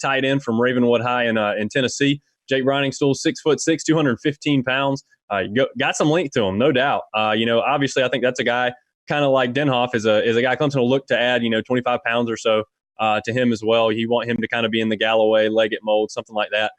tight end from Ravenwood High in Tennessee. Jake Briningstool, 6'6", 215 pounds. Got some length to him, no doubt. Obviously, I think that's a guy kind of like Denhoff is a guy Clemson will look to add, 25 pounds or so to him as well. You want him to kind of be in the Galloway, Leggett mold, something like that.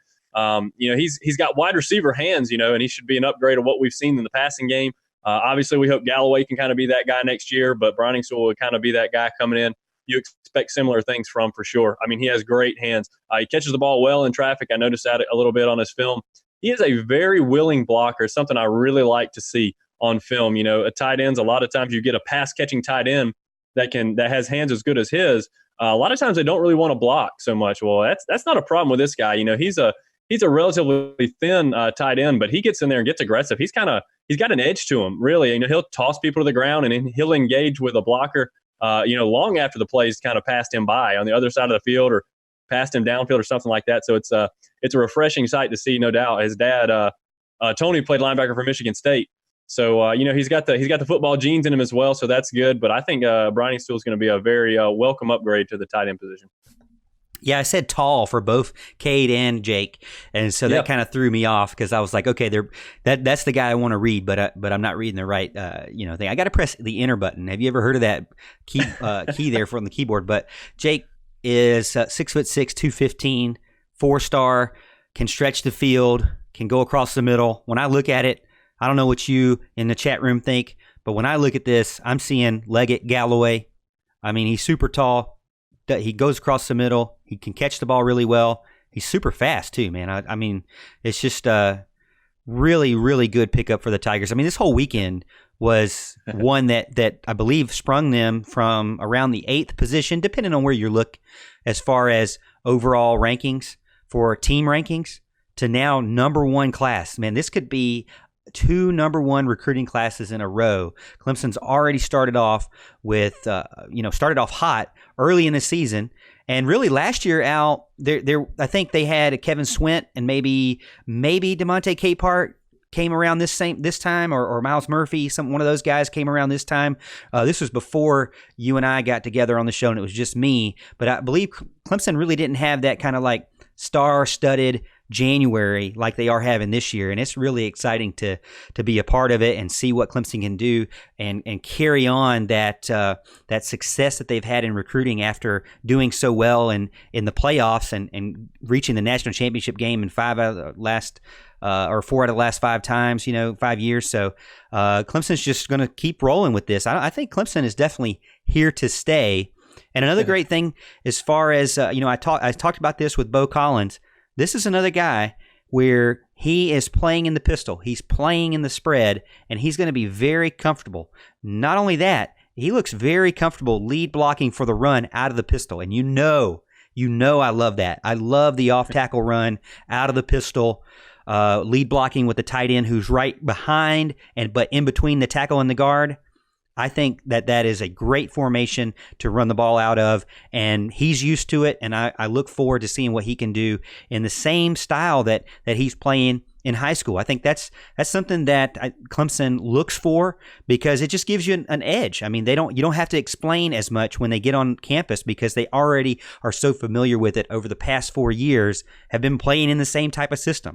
He's got wide receiver hands, and he should be an upgrade of what we've seen in the passing game. Obviously, we hope Galloway can kind of be that guy next year, but Briningstool will kind of be that guy coming in. You expect similar things from for sure. I mean, he has great hands. He catches the ball well in traffic. I noticed that a little bit on his film. He is a very willing blocker, something I really like to see on film. At tight ends, a lot of times you get a pass-catching tight end that has hands as good as his. A lot of times they don't really want to block so much. Well, that's not a problem with this guy. He's a relatively thin tight end, but he gets in there and gets aggressive. He's got an edge to him, really. He'll toss people to the ground and he'll engage with a blocker, long after the play's kind of passed him by on the other side of the field or passed him downfield or something like that. So it's a refreshing sight to see, no doubt. His dad, Tony, played linebacker for Michigan State. So, he's got the football genes in him as well, so that's good. But I think Briningstool is going to be a very welcome upgrade to the tight end position. Yeah, I said tall for both Cade and Jake, and so that kind of threw me off because I was like, okay, that's the guy I want to read, but I'm not reading the right thing. I got to press the enter button. Have you ever heard of that key there from the keyboard? But Jake is 6'6", 215, 4-star, can stretch the field, can go across the middle. When I look at it, I don't know what you in the chat room think, but when I look at this, I'm seeing Leggett, Galloway. I mean, he's super tall. He goes across the middle. He can catch the ball really well. He's super fast too, man. I mean, it's just a really, really good pickup for the Tigers. I mean, this whole weekend was one that I believe sprung them from around the 8th position, depending on where you look as far as overall rankings for team rankings, to now number 1 class. Man, this could be 2 number 1 recruiting classes in a row. Clemson's already started off with, started off hot early in the season. And really last year, Al, I think they had Kevin Swint and maybe DeMonte Capehart came around this time, or Miles Murphy, one of those guys came around this time. This was before you and I got together on the show, and it was just me. But I believe Clemson really didn't have that kind of like star-studded January like they are having this year, and it's really exciting to be a part of it and see what Clemson can do and carry on that success that they've had in recruiting after doing so well in the playoffs and reaching the national championship game in 4 out of the last 5 times, 5 years. So Clemson's just going to keep rolling with this. I think Clemson is definitely here to stay. And another great thing, as far as I talked about this with Bo Collins. This is another guy where he is playing in the pistol. He's playing in the spread, and he's going to be very comfortable. Not only that, he looks very comfortable lead blocking for the run out of the pistol. And you know I love that. I love the off-tackle run out of the pistol, lead blocking with the tight end who's right behind but in between the tackle and the guard. I think that is a great formation to run the ball out of, and he's used to it, and I look forward to seeing what he can do in the same style that he's playing in high school. I think that's something that Clemson looks for because it just gives you an edge. I mean, you don't have to explain as much when they get on campus because they already are so familiar with it over the past 4 years, have been playing in the same type of system.